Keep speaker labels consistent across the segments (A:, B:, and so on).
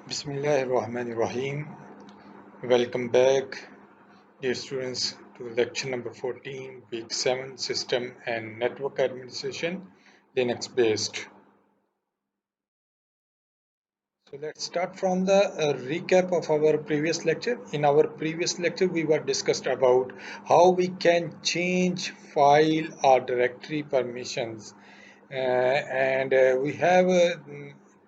A: Bismillahirrahmanirrahim. Welcome back, dear students, to the lecture number 14, week 7, System and Network Administration, Linux based. So let's start from the recap of our previous lecture. In our previous lecture, we were discussed about how we can change file or directory permissions, and we have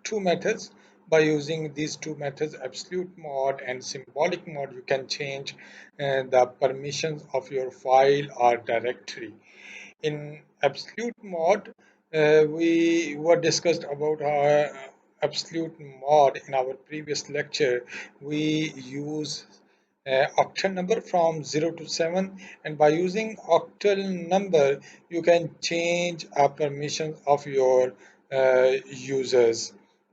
A: two methods. By using these two methods, absolute mode and symbolic mode, you can change the permissions of your file or directory. In absolute mode, we were discussed about absolute mode in our previous lecture. We use octal number from 0 to 7, and by using octal number you can change permissions of your users.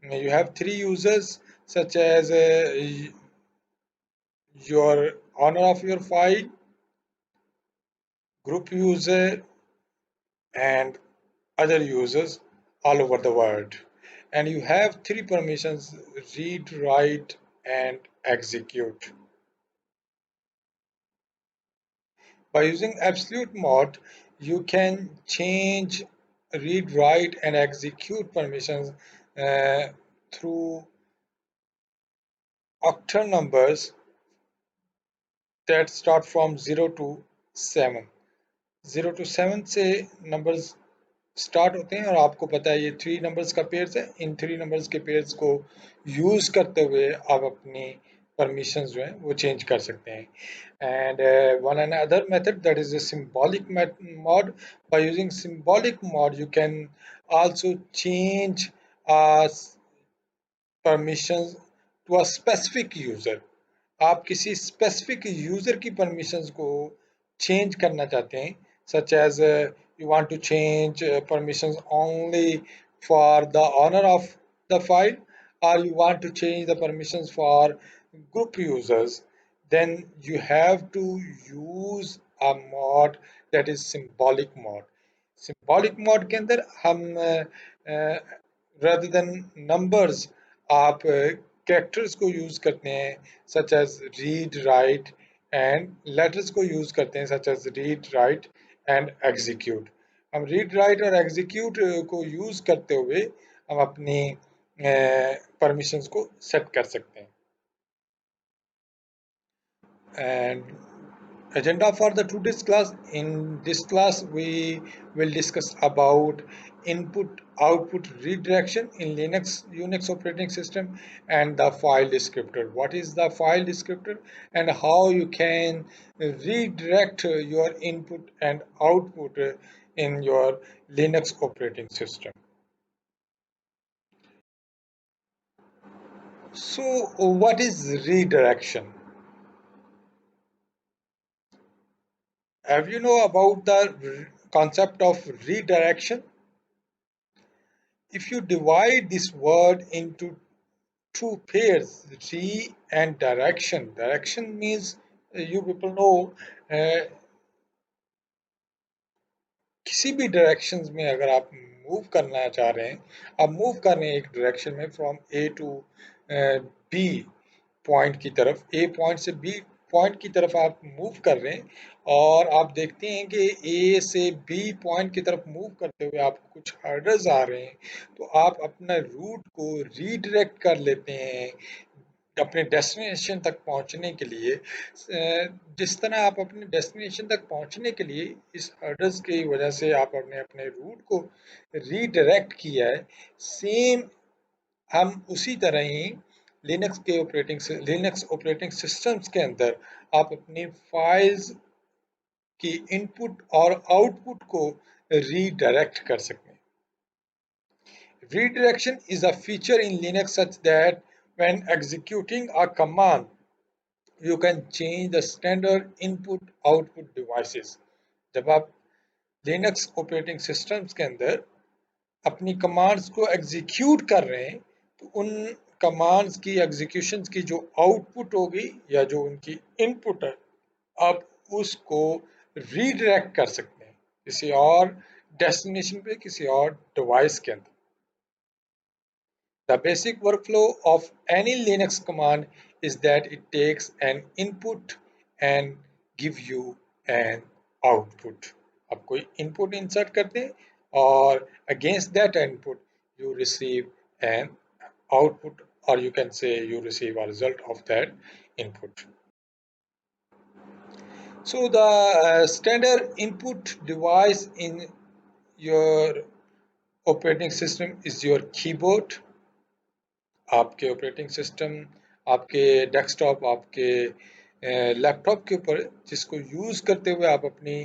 A: You have three users such as your owner of your file, group user, and other users all over the world. And you have three permissions: read, write, and execute. By using absolute mode, you can change read, write, and execute permissions uh, through octal numbers that start from 0 to 7. 0 to 7 से numbers start होते हैं, और आपको पता है ये three numbers का pairs है. इन थ्री नंबर्स के पेयर्स को यूज करते हुए आप अपनी परमिशंस जो हैं वो चेंज कर सकते हैं. And one and other method, that is the symbolic mode. By using symbolic mode you can also change permissions to a specific user. आप किसी स्पेसिफिक यूजर की परमिशंस को चेंज करना चाहते हैं, such as you want to change permissions only for the owner of the file, or you want to change the permissions for group users, then you have to use a mod that is symbolic mode. symbolic mode के अंदर हम rather than numbers आप characters को use करते हैं, such as read, write, and letters को use करते हैं, such as read, write, and execute. हम read, write और execute को use करते हुए हम अपनी permissions को set कर सकते हैं. And agenda for the today's class: in this class we will discuss about input output redirection in Linux Unix operating system, and the file descriptor. What is the file descriptor and how you can redirect your input and output in your Linux operating system. So what is redirection? Have you know about the concept of redirection? If you divide this word into two pairs, re and direction. Direction means you people know किसी भी directions में अगर आप move करना चाह रहे हैं, आप मूव कर रहे हैं एक डायरेक्शन में from A to B point की तरफ, ए पॉइंट से बी पॉइंट की तरफ आप मूव कर रहे हैं, और आप देखते हैं कि ए से बी पॉइंट की तरफ मूव करते हुए आपको कुछ हर्डल्स आ रहे हैं, तो आप अपना रूट को रीडायरेक्ट कर लेते हैं अपने डेस्टिनेशन तक पहुंचने के लिए. जिस तरह आप अपने डेस्टिनेशन तक पहुंचने के लिए इस हर्डल्स की वजह से आप अपने अपने रूट को रीडायरेक्ट किया है, सेम हम उसी तरह ही लिनक्स ऑपरेटिंग सिस्टम्स के अंदर आप अपनी फाइल्स की इनपुट और आउटपुट को रीडायरेक्ट कर सकते हैं. Redirection is a feature in Linux such that when executing a command, you can change the standard input-output devices. जब आप Linux operating systems के अंदर अपनी commands को execute कर रहे हैं, तो उन commands की executions की जो output होगी या जो उनकी input है, आप उसको redirect कर सकते हैं किसी और destination पे, किसी और device के अंदर. The basic workflow of any Linux command is that it takes an input and give you an output. आप कोई input insert करते हैं और against that input you receive an output, or you can say you receive a result of that input. So the standard input device in your operating system is your keyboard. आपके operating system, आपके desktop, आपके laptop के ऊपर जिसको use करते हुए आप अपनी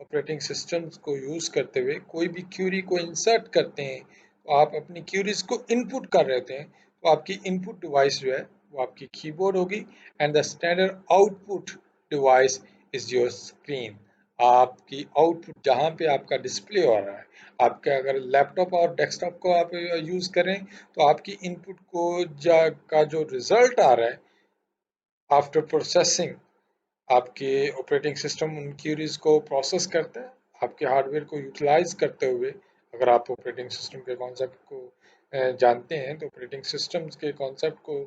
A: ऑपरेटिंग सिस्टम्स को यूज़ करते हुए कोई भी क्यूरी को इंसर्ट करते हैं, तो आप अपनी क्यूरीज को इनपुट कर रहे होते हैं, तो आपकी इनपुट डिवाइस जो है वो आपकी कीबोर्ड होगी and the standard output device is your screen. आपकी आउटपुट जहाँ पे आपका डिस्प्ले हो रहा है, आपके अगर लैपटॉप और डेस्कटॉप को आप यूज़ करें तो आपकी इनपुट को का जो रिजल्ट आ रहा है आफ्टर प्रोसेसिंग, आपके ऑपरेटिंग सिस्टम उन क्यूरीज को प्रोसेस करता है आपके हार्डवेयर को यूटिलाइज करते हुए। अगर आप ऑपरेटिंग सिस्टम के कॉन्सेप्ट को जानते हैं तो ऑपरेटिंग सिस्टम्स के कॉन्सेप्ट को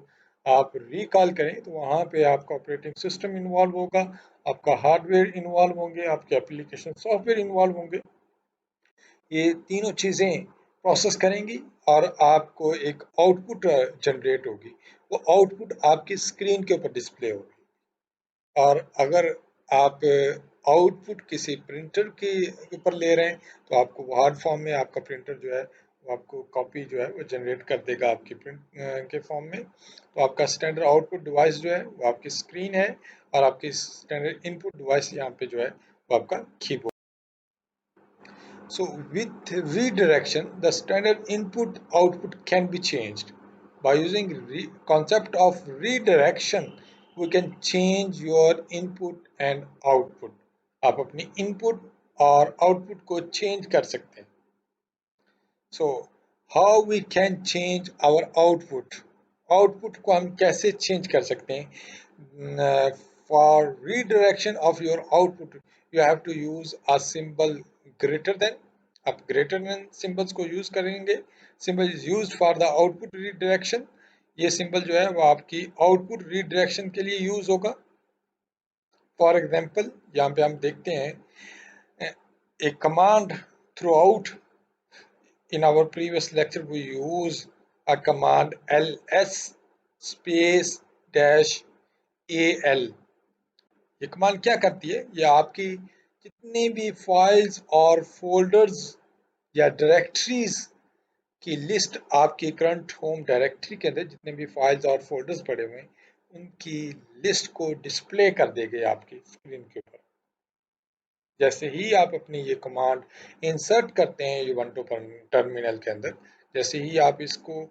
A: आप रिकॉल करें तो वहाँ पे आपका ऑपरेटिंग सिस्टम इन्वॉल्व होगा, आपका हार्डवेयर इन्वॉल्व होंगे, आपके एप्लीकेशन सॉफ्टवेयर इन्वॉल्व होंगे। ये तीनों चीज़ें प्रोसेस करेंगी और आपको एक आउटपुट जनरेट होगी। वो आउटपुट आपकी स्क्रीन के ऊपर डिस्प्ले होगी। और अगर आप आउटपुट किसी प्रिंटर के ऊपर ले रहे हैं तो आपको वर्ड फॉर्म में आपका प्रिंटर जो है वो आपको कॉपी जो है वो जनरेट कर देगा आपकी प्रिंट के फॉर्म में। तो आपका स्टैंडर्ड आउटपुट डिवाइस जो है वो आपकी स्क्रीन है और आपकी स्टैंडर्ड इनपुट डिवाइस यहाँ पे जो है वो आपका keyboard. So with redirection, the standard input output can be changed. By using concept of redirection, we can change your input and output. आप अपनी input और output को change कर सकते हैं। So how we can change our output? Output को हम कैसे change कर सकते हैं? For redirection of your output, you have to use a symbol greater than. आप greater than symbols को use करेंगे. Symbol is used for the output redirection. ये symbol जो है वो आपकी output redirection के लिए use होगा. For example, यहाँ पे हम देखते हैं a command throughout. In our previous lecture, we use a command ls space dash al. ये कमांड क्या करती है? ये आपकी जितनी भी फाइल्स और फोल्डर्स या डायरेक्टरीज की लिस्ट, आपकी करंट होम डायरेक्टरी के अंदर जितने भी फाइल्स और फोल्डर्स पड़े हुए हैं उनकी लिस्ट को डिस्प्ले कर देगी आपकी स्क्रीन के ऊपर। जैसे ही आप अपनी ये कमांड इंसर्ट करते हैं यूबंटू टर्मिनल के अंदर, जैसे ही आप इसको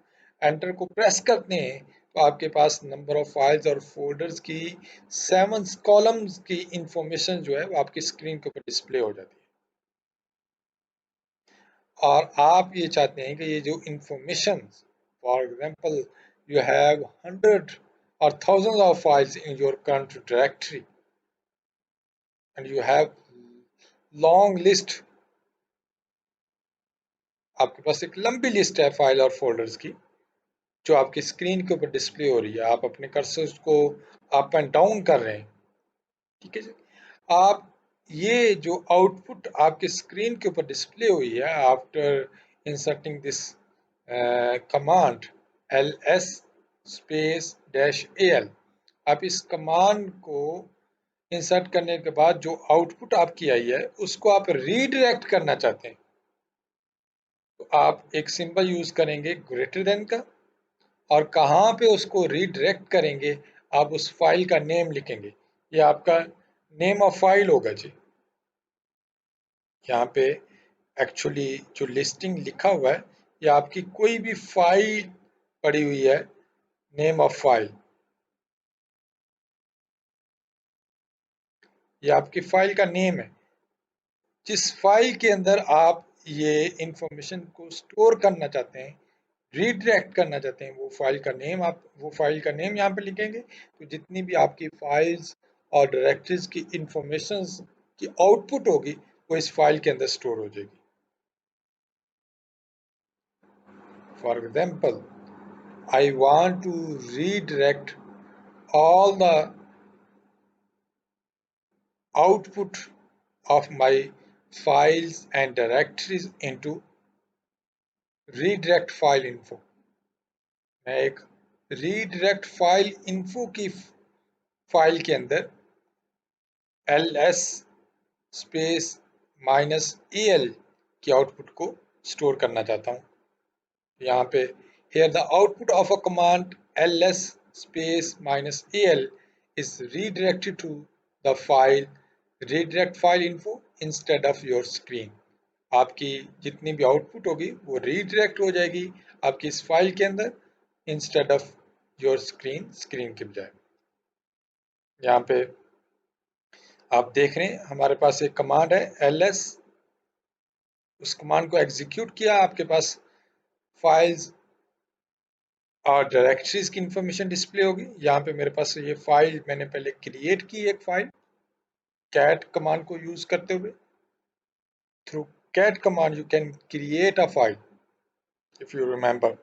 A: एंटर को प्रेस करते हैं तो आपके पास नंबर ऑफ फाइल्स और फोल्डर्स की 7 कॉलम्स की इंफॉर्मेशन जो है वो आपकी स्क्रीन के ऊपर डिस्प्ले हो जाती है। और आप ये चाहते हैं कि ये जो information, for example you have 100 or thousands of files in your current directory and you have long list, आपके पास एक लंबी लिस्ट है फाइल और फोल्डर्स की जो आपकी स्क्रीन के ऊपर डिस्प्ले हो रही है। आप अपने कर्सर को अप एंड डाउन कर रहे हैं, ठीक है जी। आप ये जो आउटपुट आपकी स्क्रीन के ऊपर डिस्प्ले हुई है after inserting this command ls space dash al, आप इस कमांड को इंसर्ट करने के बाद जो आउटपुट आपकी आई है उसको आप रीडायरेक्ट करना चाहते हैं, तो आप एक सिंबल यूज करेंगे ग्रेटर देन का, और कहाँ पे उसको रीडायरेक्ट करेंगे आप उस फाइल का नेम लिखेंगे। ये आपका नेम ऑफ फाइल होगा जी। यहाँ पे एक्चुअली जो लिस्टिंग लिखा हुआ है ये आपकी कोई भी फाइल पड़ी हुई है, नेम ऑफ फाइल, ये आपकी फाइल का नेम है। जिस फाइल के अंदर आप ये इंफॉर्मेशन को स्टोर करना चाहते हैं, रीडायरेक्ट करना चाहते हैं, वो फाइल का नेम, आप वो फाइल का नेम यहाँ पे लिखेंगे तो जितनी भी आपकी फाइल्स और डायरेक्टरीज की इंफॉर्मेशन की आउटपुट होगी वो इस फाइल के अंदर स्टोर हो जाएगी। For example I want to redirect all the output of my files and directories into redirect file info. मैं एक redirect file info की फाइल के अंदर ls स्पेस -al की आउटपुट को स्टोर करना चाहता हूँ. यहाँ पे here the output of a command ls space -al is redirected to the file redirect file info instead of your screen. आपकी जितनी भी आउटपुट होगी वो रीडायरेक्ट हो जाएगी आपकी इस फाइल के अंदर इंस्टेड ऑफ योर स्क्रीन के बजाय. यहाँ पे आप देख रहे हैं हमारे पास एक कमांड है ls. उस कमांड को एग्जीक्यूट किया आपके पास फाइल्स और डायरेक्टरीज की इंफॉर्मेशन डिस्प्ले होगी. यहाँ पे मेरे पास ये फाइल मैंने पहले क्रिएट की एक फाइल cat कमांड को यूज करते हुए. Through cat command you can create a file if you remember.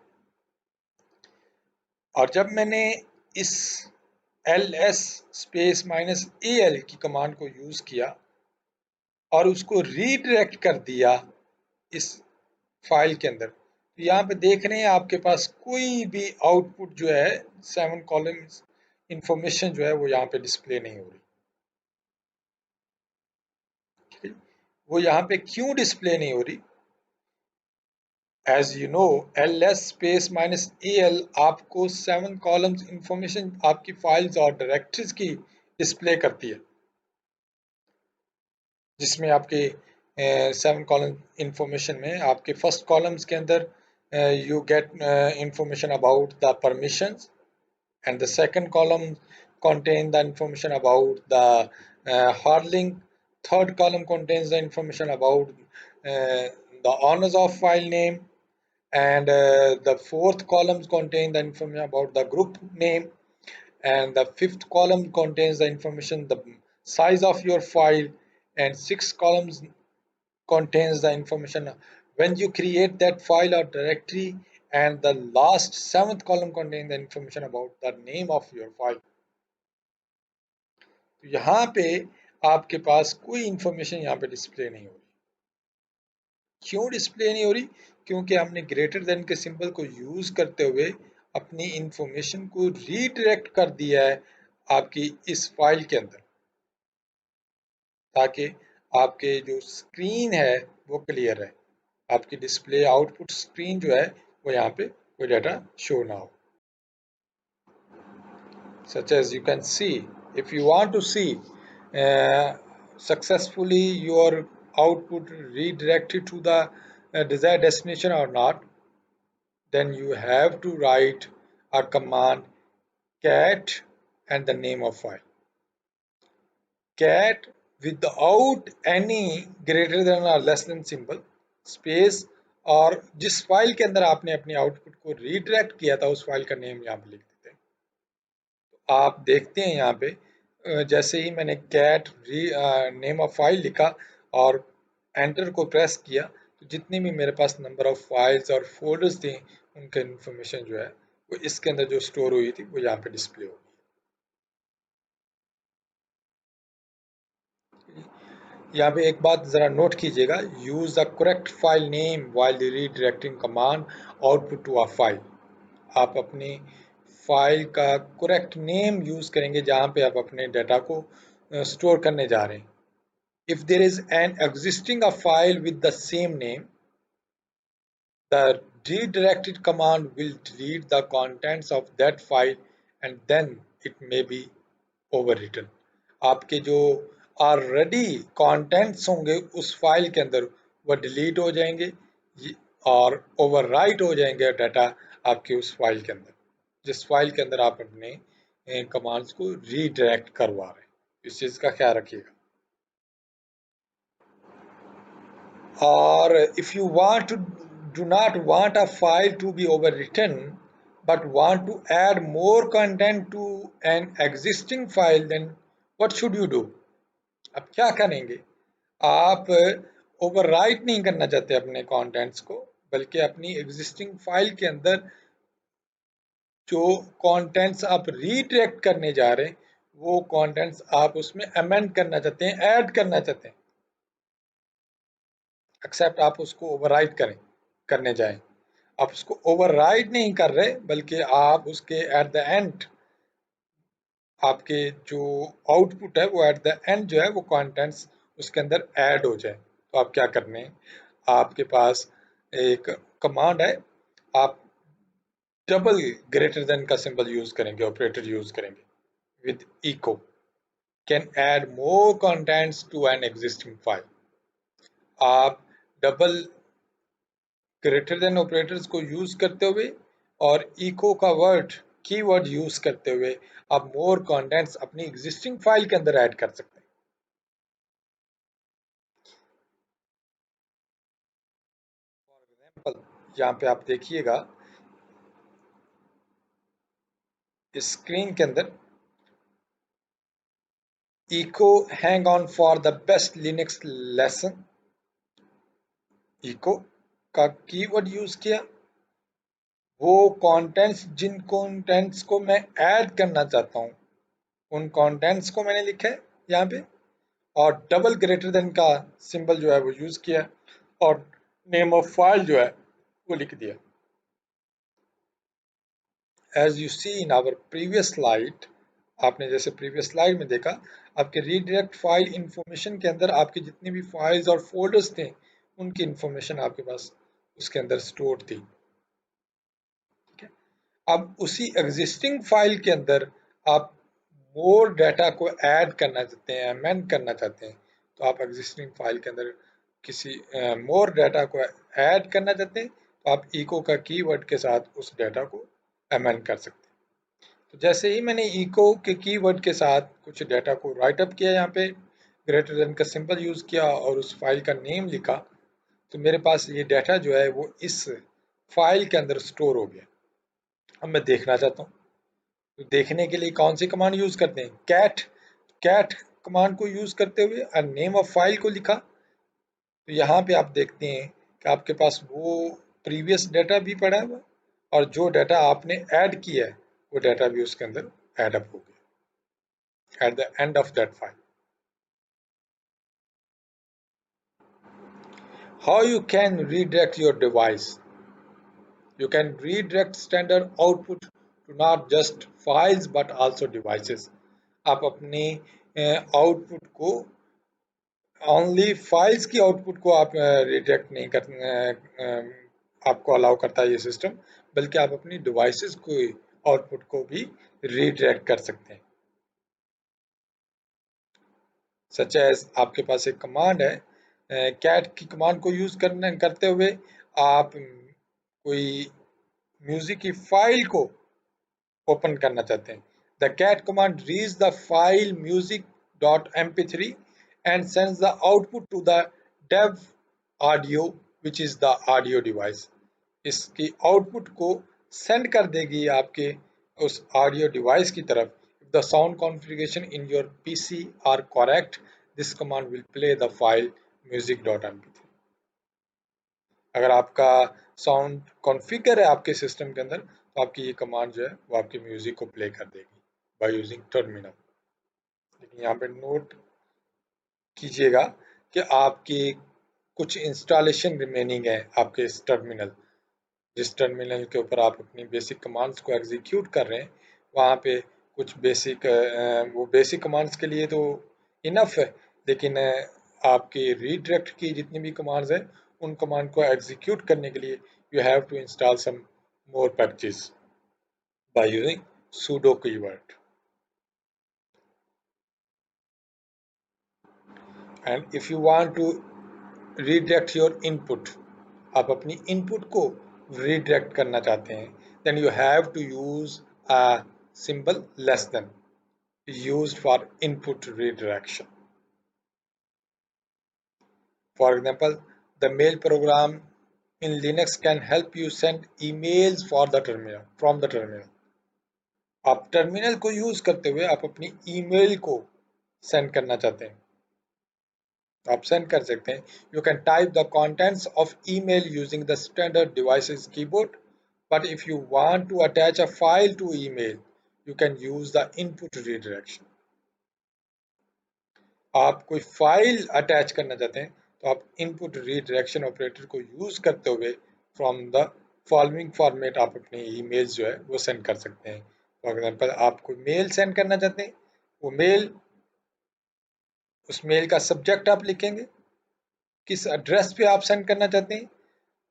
A: और जब मैंने इस ls स्पेस -al की कमांड को यूज किया और उसको रीडायरेक्ट कर दिया इस फाइल के अंदर, तो यहाँ पे देख रहे हैं आपके पास कोई भी आउटपुट जो है 7 कॉलम्स इंफॉर्मेशन जो है वो यहाँ पे डिस्प्ले नहीं हो रही. वो यहाँ पे क्यों डिस्प्ले नहीं हो रही? As you know ls space -al आपको 7 कॉलम्स इंफॉर्मेशन आपकी फाइल्स और डायरेक्टरीज की डिस्प्ले करती है, जिसमें आपके 7 कॉलम इंफॉर्मेशन में आपके फर्स्ट कॉलम्स के अंदर you get information about the permissions, and the second column contains the information about the hard link. Third column contains the information about the owners of file name, and the fourth column contains the information about the group name, and the fifth column contains the information the size of your file, and sixth columns contains the information when you create that file or directory, and the last seventh column contains the information about the name of your file. तो यहाँ पे आपके पास कोई information यहाँ पे display नहीं हो रही. क्यों डिस्प्ले नहीं हो रही? क्योंकि हमने ग्रेटर देन के सिंबल को यूज करते हुए अपनी इंफॉर्मेशन को रीडायरेक्ट कर दिया है आपकी इस फाइल के अंदर, ताकि आपके जो स्क्रीन है वो क्लियर है, आपकी डिस्प्ले आउटपुट स्क्रीन जो है वो यहाँ पे कोई डाटा शो ना हो. Such as you can see, if you want to see uh, successfully your output redirected to the desired destination or not, then you have to write a command cat and the name of file. Cat without any greater than or less than symbol space, और जिस file के अंदर आपने अपनी output को redirect किया था उस फाइल का नेम यहाँ पे लिख देते हैं. तो आप देखते हैं यहाँ पे जैसे ही मैंने कैट नेम ऑफ फाइल लिखा और एंटर को प्रेस किया, तो जितने भी मेरे पास नंबर ऑफ फाइल्स और फोल्डर्स थे उनका इंफॉर्मेशन जो है वो इसके अंदर जो स्टोर हुई थी वो यहाँ पे डिस्प्ले होगी. यहाँ पे एक बात ज़रा नोट कीजिएगा, use the correct file name while redirecting command output to a file. आप अपनी फाइल का करेक्ट नेम यूज़ करेंगे जहाँ पे आप अपने डाटा को स्टोर करने जा रहे हैं. If there is an existing a file with the same name, the redirected command will delete the contents of that file and then it may be overwritten. आपके जो ऑलरेडी कंटेंट्स होंगे उस file के अंदर वो डिलीट हो जाएंगे और ओवरराइट हो जाएंगे डाटा आपके उस फाइल के अंदर, जिस फाइल के अंदर आप अपने कमांड्स को रीडायरेक्ट करवा रहे हैं. इस चीज़ का ख्याल रखिएगा. Or if you want to do not want a file to be overwritten but want to add more content to an existing file, then what should you do? अब क्या करेंगे? आप ओवरराइट नहीं करना चाहते अपने कंटेंट्स को, बल्कि अपनी एग्जिस्टिंग फाइल के अंदर जो कंटेंट्स आप रीडायरेक्ट करने जा रहे हैं वो कंटेंट्स आप उसमें अमेंड करना चाहते हैं, ऐड करना चाहते हैं, एक्सेप्ट आप उसको ओवरराइट करने जाएं। आप उसको ओवरराइट नहीं कर रहे बल्कि आप उसके एट द एंड आपके जो आउटपुट है वो एट द एंड जो है वो कंटेंट्स उसके अंदर ऐड हो जाए। तो आप क्या करने हैं, आपके पास एक कमांड है, आप डबल ग्रेटर देन का सिंबल यूज करेंगे, ऑपरेटर यूज करेंगे with echo, can add more contents to an existing file. आप डबल ग्रेटर देन ऑपरेटर्स को यूज करते हुए और इको का वर्ड कीवर्ड यूज करते हुए आप मोर कंटेंट्स अपनी एग्जिस्टिंग फाइल के अंदर ऐड कर सकते हैं। फॉर एग्जाम्पल यहाँ पे आप देखिएगा स्क्रीन के अंदर echo hang on for the best Linux lesson, echo का कीवर्ड यूज किया, वो कंटेंट्स जिन कंटेंट्स को मैं ऐड करना चाहता हूँ उन कंटेंट्स को मैंने लिखा है यहाँ पे, और डबल ग्रेटर देन का सिंबल जो है वो यूज किया और नेम ऑफ फाइल जो है वो लिख दिया। As you see in our previous slide, आपने जैसे प्रीवियस स्लाइड में देखा, आपके रीडायरेक्ट फाइल इंफॉर्मेशन के अंदर आपकी जितनी भी फाइल्स और फोल्डर्स थे उनकी इंफॉर्मेशन आपके पास उसके अंदर स्टोर थी। ठीक है, अब उसी एग्जिस्टिंग फाइल के अंदर आप मोर डाटा को ऐड करना चाहते हैं, अमेंड करना चाहते हैं, तो आप एग्जिस्टिंग फाइल के अंदर किसी मोर डाटा को ऐड करना चाहते हैं तो आप इको का कीवर्ड के साथ उस डाटा को अमेंड कर सकते हैं। तो जैसे ही मैंने इको के कीवर्ड के साथ कुछ डाटा को राइट अप किया, यहाँ पे ग्रेटर देन का सिंबल यूज किया और उस फाइल का नेम लिखा, तो मेरे पास ये डाटा जो है वो इस फाइल के अंदर स्टोर हो गया। अब मैं देखना चाहता हूँ, तो देखने के लिए कौन सी कमांड यूज करते हैं, कैट, कैट कमांड को यूज करते हुए नेम ऑफ फाइल को लिखा, तो यहाँ पे आप देखते हैं कि आपके पास वो प्रीवियस डाटा भी पड़ा हुआ और जो डाटा आपने ऐड किया है वो डाटा भी उसके अंदर ऐड अप हो गया at the end of that file. How you can redirect your device, you can redirect standard output to not just files but also devices। आप अपने आउटपुट को ओनली फाइल्स की आउटपुट को आप रिजेक्ट नहीं कर आपको अलाउ करता है ये सिस्टम, बल्कि आप अपनी डिवाइसेस को आउटपुट को भी रिडायरेक्ट कर सकते हैं। सच एज आपके पास एक कमांड है, कैट की कमांड को यूज करते हुए आप कोई म्यूजिक की फाइल को ओपन करना चाहते हैं। The cat command reads the file music.mp3 and sends the output to the dev audio which is the audio device। इसकी आउटपुट को सेंड कर देगी आपके उस ऑडियो डिवाइस की तरफ। if the sound configuration in your pc are correct, this command will play the file music.mp3। अगर आपका साउंड कॉन्फ़िगर है आपके सिस्टम के अंदर तो आपकी ये कमांड जो है वो आपकी म्यूजिक को प्ले कर देगी बाय यूजिंग टर्मिनल। लेकिन यहाँ पे नोट कीजिएगा कि आपकी कुछ इंस्टॉलेशन रिमेनिंग है आपके इस टर्मिनल, जिस टर्मिनल के ऊपर आप अपनी बेसिक कमांड्स को एग्जीक्यूट कर रहे हैं वहाँ पे कुछ बेसिक वो बेसिक कमांड्स के लिए तो इनफ है, लेकिन आपकी रीडायरेक्ट की जितनी भी कमांड्स हैं उन कमांड को एग्जीक्यूट करने के लिए you have to install some more packages by using sudo keyword. And if you want to redirect your input, आप अपनी इनपुट को redirect करना चाहते हैं, then you have to use a symbol less than used for input redirection। For example, the mail program in Linux can help you send emails for the terminal from the terminal। आप terminal को use करते हुए आप अपनी email को send करना चाहते हैं, आप सेंड कर सकते हैं। You can type the contents of email using the standard devices keyboard But if you want to attach a file to email, you can use the input redirection. आप कोई फाइल अटैच करना चाहते हैं तो आप इनपुट रीडायरेक्शन ऑपरेटर को use करते हुए फ्रॉम द फॉलोइंग फॉर्मेट आप अपने ईमेल्स जो है वो सेंड कर सकते हैं। फॉर एग्जांपल आप कोई मेल सेंड करना चाहते हैं, वो मेल, उस मेल का सब्जेक्ट आप लिखेंगे, किस एड्रेस पे आप सेंड करना चाहते हैं,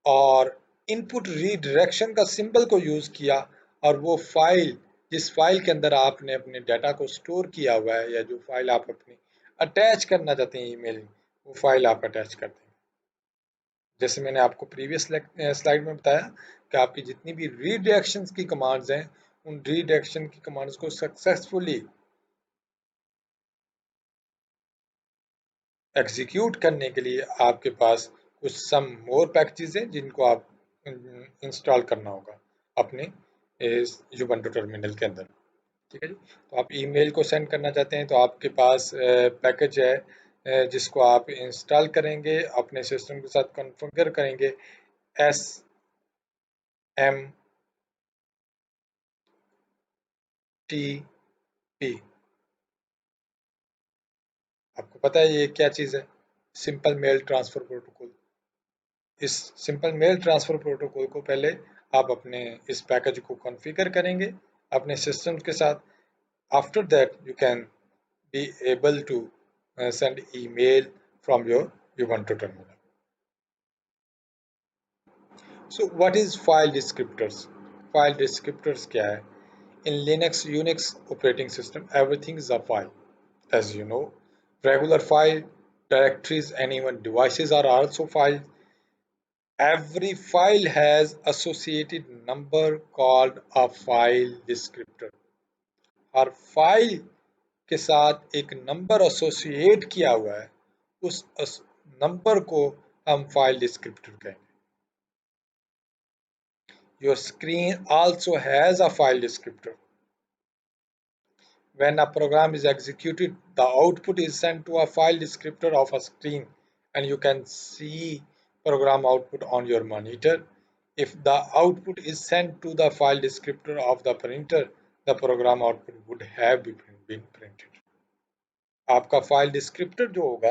A: और इनपुट रीडायरेक्शन का सिंबल को यूज किया, और वो फाइल, जिस फाइल के अंदर आपने अपने डाटा को स्टोर किया हुआ है या जो फाइल आप अपनी अटैच करना चाहते हैं ईमेल, वो फाइल आप अटैच करते हैं। जैसे मैंने आपको प्रीवियस स्लाइड में बताया कि आपकी जितनी भी रीडायरेक्शंस की कमांड्स हैं, उन रीडायरेक्शन की कमांड्स को सक्सेसफुली एग्जीक्यूट करने के लिए आपके पास कुछ सम मोर पैकेजेस हैं जिनको आप इंस्टॉल करना होगा अपने इस Ubuntu टर्मिनल के अंदर। ठीक है जी। तो आप ईमेल को सेंड करना चाहते हैं तो आपके पास पैकेज है जिसको आप इंस्टॉल करेंगे, अपने सिस्टम के साथ कॉन्फ़िगर करेंगे, SMTP। आपको पता है ये क्या चीज़ है? Simple mail transfer protocol. इस सिंपल मेल ट्रांसफर प्रोटोकॉल को पहले आप अपने इस पैकेज को कॉन्फ़िगर करेंगे अपने सिस्टम के साथ। After that you can be able to send email from your Ubuntu terminal. So what is file descriptors? File descriptors क्या है? In Linux, Unix operating system, everything is a file. As you know, regular file, directories, and even devices are also files. Every file has associated number called a file descriptor. Her file के साथ एक number associate किया हुआ है, उस number को हम file descriptor कहेंगे। Your screen also has a file descriptor. When a program is executed, the output is sent to a file descriptor of a screen, and you can see program output on your monitor. If the output is sent to the file descriptor of the printer, the program output would have been printed. आपका file descriptor जो होगा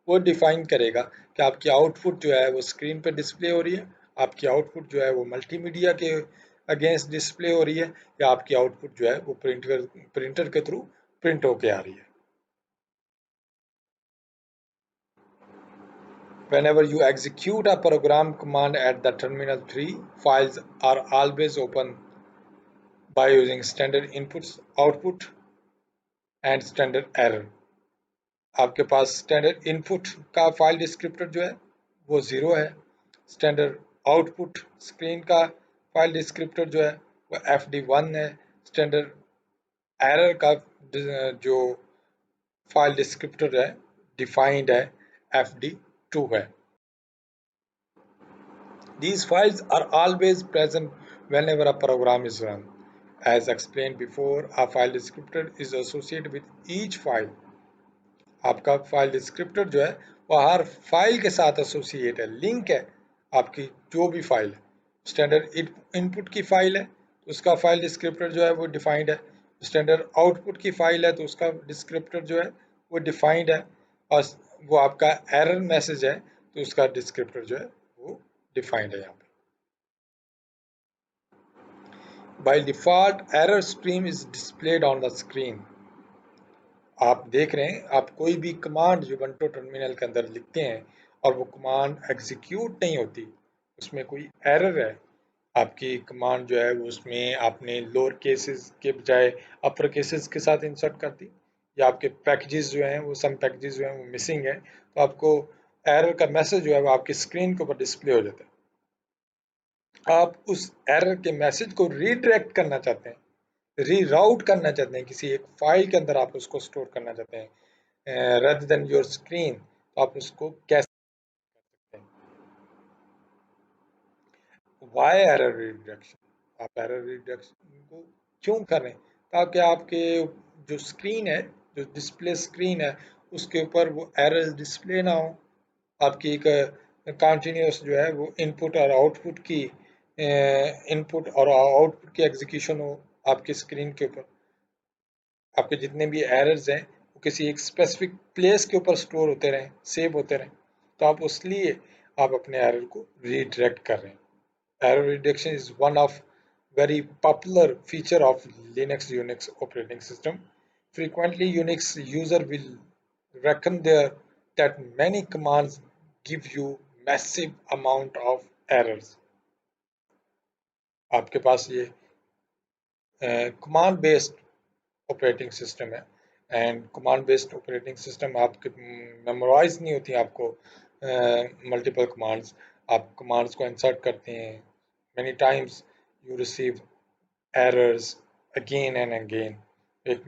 A: वो define करेगा कि आपकी output जो है वो स्क्रीन पर डिस्प्ले हो रही है, आपकी आउटपुट जो है वो मल्टीमीडिया के अगेंस्ट डिस्प्ले हो रही है, या आपकी आउटपुट जो है वो प्रिंटर के थ्रू प्रिंट होके आ रही है। Whenever you execute a program command at the terminal 3, files are always open by using standard inputs, output and standard error. आपके पास स्टैंडर्ड इनपुट का फाइल डिस्क्रिप्टर जो है वो 0 है, स्टैंडर्ड आउटपुट स्क्रीन का फाइल डिस्क्रिप्टर जो है वो FD1 है, स्टैंडर्ड एरर का जो फाइल डिस्क्रिप्टर है डिफाइंड है FD2 है। These files are always present whenever a program is run. As explained before, a file descriptor is associated with each file. आपका फाइल डिस्क्रिप्टर जो है वो हर फाइल के साथ एसोसिएट है, लिंक है। आपकी जो भी फाइल है, स्टैंडर्ड इनपुट की फाइल है तो उसका फाइल डिस्क्रिप्टर जो है वो डिफाइंड है, स्टैंडर्ड आउटपुट की फाइल है तो उसका डिस्क्रिप्टर जो है वो डिफाइंड है, और वो आपका एरर मैसेज है तो उसका डिस्क्रिप्टर जो है वो डिफाइंड है यहाँ पे। By default error stream is displayed on the screen. आप देख रहे हैं, आप कोई भी कमांड Ubuntu टर्मिनल के अंदर लिखते हैं और वो कमांड एग्जीक्यूट नहीं होती, उसमें कोई एरर है, आपकी कमांड जो है वो उसमें आपने लोअर केसेस के बजाय अपर केसेस के साथ इंसर्ट कर दी, या आपके पैकेजेस जो हैं वो सम पैकेजेस जो हैं वो मिसिंग है, तो आपको एरर का मैसेज जो है वो आपकी स्क्रीन के ऊपर डिस्प्ले हो जाता है। आप उस एरर के मैसेज को रीडायरेक्ट करना चाहते हैं, रीराउट करना चाहते हैं, किसी एक फाइल के अंदर आप उसको स्टोर करना चाहते हैं rather than your screen, तो आप उसको कैसे करते हैं? Why error redirection? आप एरर रिडक्शन को क्यों कर रहे हैं? ताकि आपके जो स्क्रीन है, जो डिस्प्ले स्क्रीन है, उसके ऊपर वो एरर डिस्प्ले ना हो। आपकी एक कंटिन्यूस जो है वो इनपुट और आउटपुट की इनपुट और आउटपुट की एग्जीक्यूशन हो आपकी स्क्रीन के ऊपर, आपके जितने भी एरर्स हैं वो किसी एक स्पेसिफिक प्लेस के ऊपर स्टोर होते रहें, सेव होते रहें, तो आप उसलिए आप अपने एरर को रीडायरेक्ट कर रहे हैं. Error reduction is one of very popular feature of Linux Unix operating system. Frequently, Unix user will reckon there that many commands give you massive amount of errors. आपके पास ये कमांड बेस्ड ऑपरेटिंग सिस्टम है, and command based operating system आपके memorise नहीं होती, आपको multiple commands, आप commands को insert करते हैं, many times you receive errors again and again. एक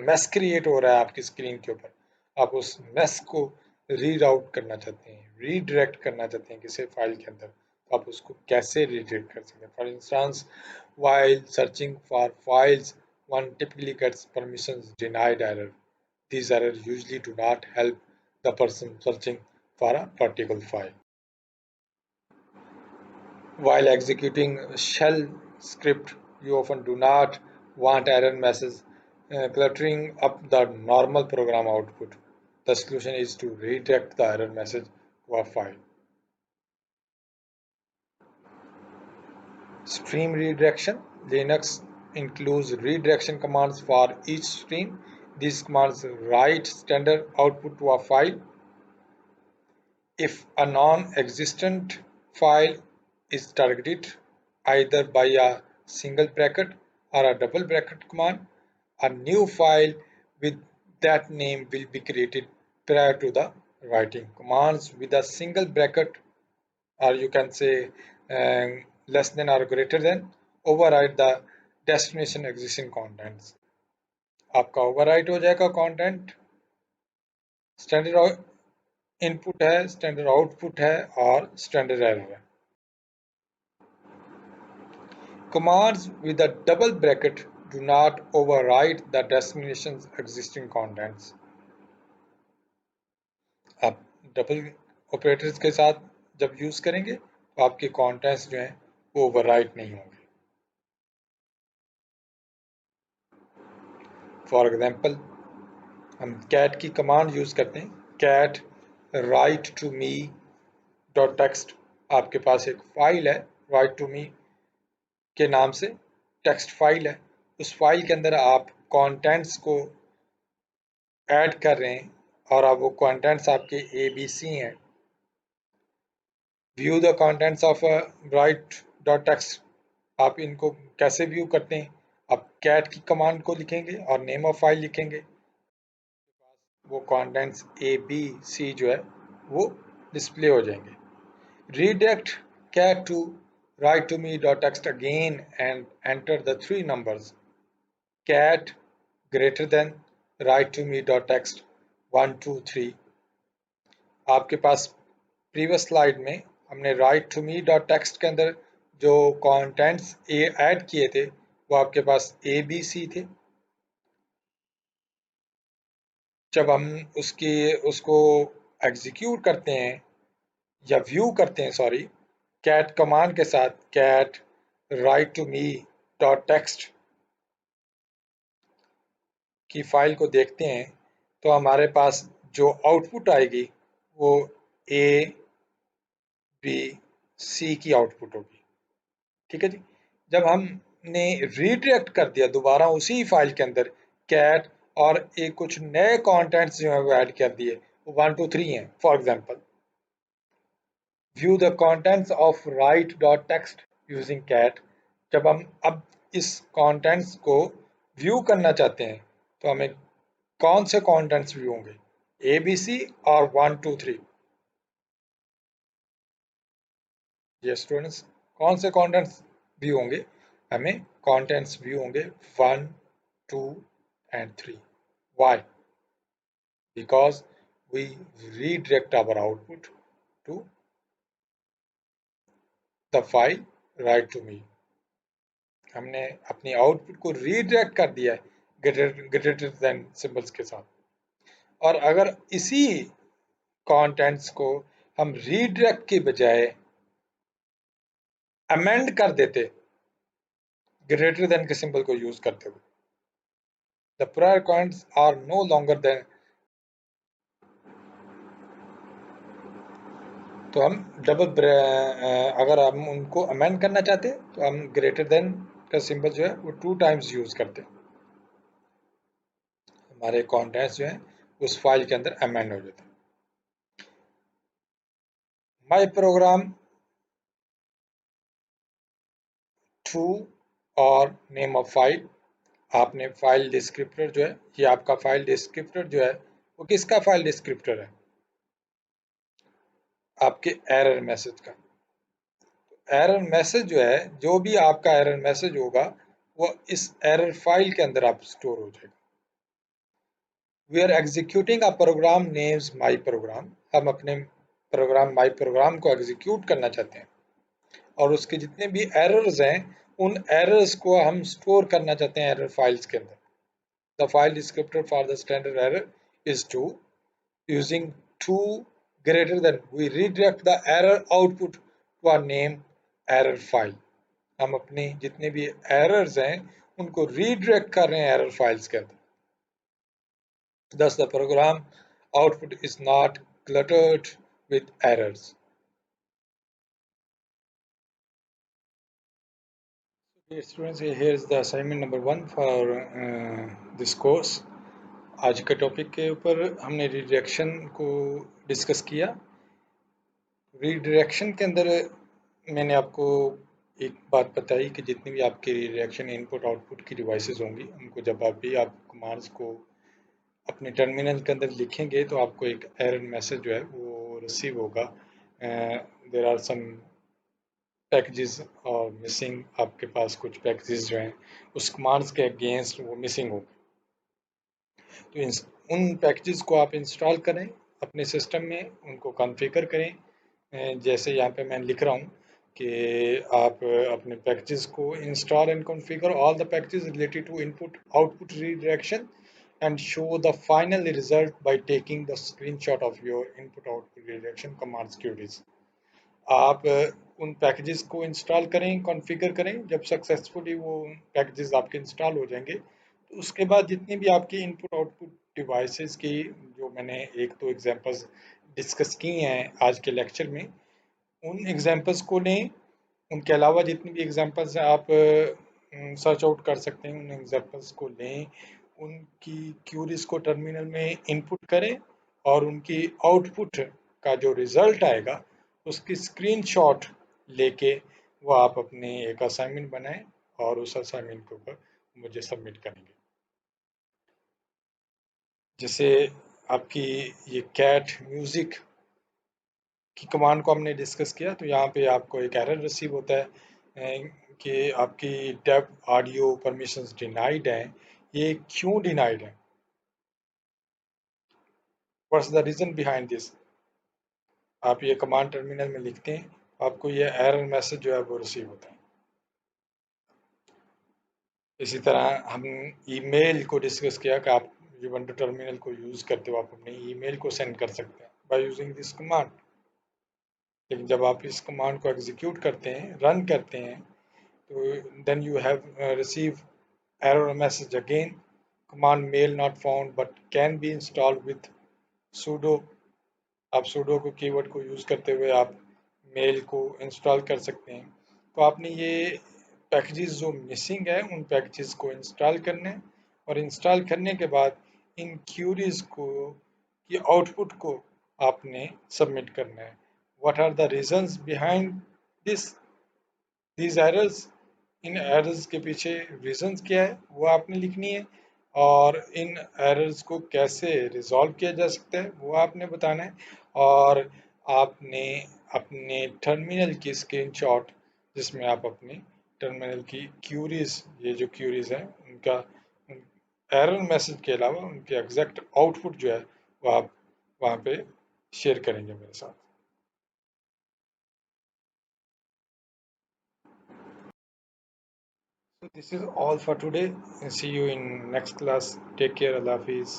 A: मैस क्रिएट हो रहा है आपकी स्क्रीन के ऊपर, आप उस मैस को रीराउट करना चाहते हैं, रीडायरेक्ट करना चाहते हैं किसी फाइल के अंदर, तो आप उसको कैसे रीडायरेक्ट कर सकते हैं. For instance, while searching for files, one typically gets permissions denied error. These errors usually do not help the person searching for a particular file. While executing shell script, you often do not want error messages cluttering up the normal program output. The solution is to redirect the error message to a file. Stream redirection. Linux includes redirection commands for each stream. These commands write standard output to a file. If a non-existent file is targeted either by a single bracket or a double bracket command, a new file with that name will be created prior to the writing. Commands with a single bracket, or you can say less than or greater than, override the destination existing contents. आपका overwrite हो जाएगा content, standard input है, standard output है और standard error है. Commands with a double bracket do not override the destination's existing contents. आप double operators के साथ जब यूज करेंगे तो आपके कॉन्टेंट्स जो हैं वो ओवरराइट नहीं होंगे. फॉर एग्जांपल, हम कैट की कमांड यूज करते हैं, cat write to me dot text. आपके पास एक फाइल है राइट टू मी के नाम से, टेक्स्ट फाइल है, उस फाइल के अंदर आप कंटेंट्स को ऐड कर रहे हैं और अब वो कंटेंट्स आपके ABC हैं. View the contents of right dot text, आप इनको कैसे व्यू करते हैं, आप कैट की कमांड को लिखेंगे और नेम ऑफ फाइल लिखेंगे, वो कंटेंट्स ABC जो है वो डिस्प्ले हो जाएंगे. Redirect cat to write to me.txt again and enter the three numbers cat greater than write to me.txt 1 2 3. आपके पास प्रीवियस स्लाइड में हमने write to me.txt के अंदर जो कंटेंट्स ऐड किए थे वो आपके पास ABC थे. जब हम उसको एग्जीक्यूट करते हैं या व्यू करते हैं, सॉरी, कैट कमांड के साथ, cat write to me dot text की फाइल को देखते हैं तो हमारे पास जो आउटपुट आएगी वो ABC की आउटपुट होगी. ठीक है जी. जब हमने रीडायरेक्ट कर दिया दोबारा उसी फाइल के अंदर कैट और एक कुछ नए कंटेंट्स जो है वो ऐड कर दिए, वो 1 2 3 हैं. For example, view the contents of write.txt using cat. जब हम अब इस कंटेंट्स को व्यू करना चाहते हैं तो हमें कौन से कंटेंट्स व्यू होंगे, ABC और 1 2 3. ये स्टूडेंट्स, कौन से कंटेंट्स व्यू होंगे, हमें कंटेंट्स व्यू होंगे 1 2 and 3. Why? Because we redirect our output to the file write to me. हमने अपनी आउटपुट को रीडायरेक्ट कर दिया है ग्रेटर देन सिंबल्स के साथ. और अगर इसी कंटेंट्स को हम रीडायरेक्ट के बजाय अमेंड कर देते ग्रेटर देन के सिंबल को यूज करते हुए। The prior coins are no longer then, तो हम अगर हम उनको अमेंड करना चाहते हैं तो हम ग्रेटर देन का सिंबल जो है वो 2 टाइम्स यूज करते हैं, हमारे कॉन्टेंट्स जो है उस फाइल के अंदर अमेंड हो जाते हैं। माई प्रोग्राम टू और नेम ऑफ फाइल, आपने फाइल डिस्क्रिप्टर जो है, ये आपका फाइल डिस्क्रिप्टर जो है वो किसका फाइल डिस्क्रिप्टर है? आपके एरर मैसेज का। एरर मैसेज जो है, जो भी आपका एरर मैसेज होगा वो इस एरर फाइल के अंदर आप स्टोर हो जाएगा। We are executing a program names my program, हम अपने प्रोग्राम माई प्रोग्राम को एग्जीक्यूट करना चाहते हैं और उसके जितने भी एरर्स हैं उन एरर्स को हम स्टोर करना चाहते हैं एरर फाइल्स के अंदर। The file descriptor for the standard error is two, using to greater than, we redirect the error output to a name error file, हम अपने जितने भी एरर्स हैं उनको रीडायरेक्ट कर रहे हैं एरर फाइल्स के अंदर। thus the program output is not cluttered with errors. Dear students, here is the assignment number 1 for this course. आज के टॉपिक के ऊपर हमने रिडायरेक्शन को डिस्कस किया। रीडायरेक्शन के अंदर मैंने आपको एक बात बताई कि जितनी भी आपकी रिडायरेक्शन इनपुट आउटपुट की डिवाइसेस होंगी उनको जब आप भी आप कमांड्स को अपने टर्मिनल के अंदर लिखेंगे तो आपको एक एरर मैसेज जो है वो रिसीव होगा। देयर आर सम पैकेजेस और मिसिंग, आपके पास कुछ पैकेजेस जो हैं उस कमांड्स के अगेंस्ट वो मिसिंग हो, तो उन पैकेजेस को आप इंस्टॉल करें अपने सिस्टम में, उनको कॉन्फ़िगर करें। जैसे यहाँ पे मैं लिख रहा हूँ कि आप अपने पैकेजेस को install and configure all the packages related to input output redirection and show the final result by taking the screenshot of your input output redirection commands queries. आप उन पैकेजेस को इंस्टॉल करें, कॉन्फ़िगर करें। जब successfully वो packages आपके install हो जाएंगे तो उसके बाद जितनी भी आपकी इनपुट आउटपुट डिवाइसेस की, जो मैंने एक दो एग्जांपल्स डिस्कस की हैं आज के लेक्चर में, उन एग्जांपल्स को लें। उनके अलावा जितनी भी एग्जांपल्स हैं आप सर्च आउट कर सकते हैं, उन एग्जांपल्स को लें, उनकी क्यूरीज को टर्मिनल में इनपुट करें और उनकी आउटपुट का जो रिजल्ट आएगा उसकी स्क्रीनशॉट लेके वो आप अपने एक असाइनमेंट बनाएं और उस असाइनमेंट के ऊपर मुझे सबमिट करेंगे। जैसे आपकी ये कैट म्यूजिक की कमांड को हमने डिस्कस किया तो यहाँ पे आपको एक एरर रिसीव होता है कि आपकी डेव ऑडियो परमिशंस डिनाइड हैं। ये क्यों डिनाइड है? What's the reason behind this? आप ये कमांड टर्मिनल में लिखते हैं, आपको ये एरर मैसेज जो है वो रिसीव होता है। इसी तरह हम ईमेल को डिस्कस किया कि आप उबंटू टर्मिनल को यूज़ करते हो, आप अपने ईमेल को सेंड कर सकते हैं बाय यूजिंग दिस कमांड। लेकिन जब आप इस कमांड को एग्जीक्यूट करते हैं, रन करते हैं, तो then you have receive error message again, command mail not found but can be installed with sudo। आप sudo को कीवर्ड को यूज़ करते हुए आप मेल को इंस्टॉल कर सकते हैं। तो आपने ये पैकेजेस जो मिसिंग है उन पैकेजेस को इंस्टॉल करने हैं और इंस्टॉल करने के बाद इन क्यूरीज को की आउटपुट को आपने सबमिट करना है। What are the reasons behind this these errors? इन एरर्स के पीछे रीजंस क्या है वो आपने लिखनी है और इन एरर्स को कैसे रिजॉल्व किया जा सकता है वो आपने बताना है। और आपने अपने टर्मिनल की स्क्रीनशॉट जिसमें आप अपने टर्मिनल की क्यूरीज, ये जो क्यूरीज हैं उनका एरर मैसेज के अलावा उनके एग्जैक्ट आउटपुट जो है वो आप वहाँ पे शेयर करेंगे मेरे साथ। So this is all for today. See you in next class. Take care. Allah Hafiz.